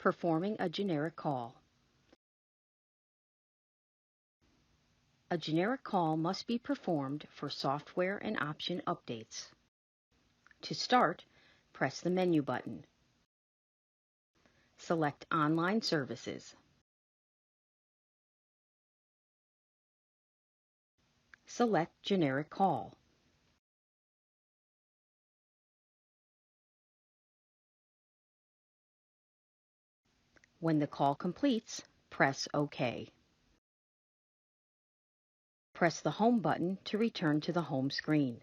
Performing a generic call. A generic call must be performed for software and option updates. To start, press the menu button. Select Online Services. Select Generic Call. When the call completes, press OK. Press the Home button to return to the home screen.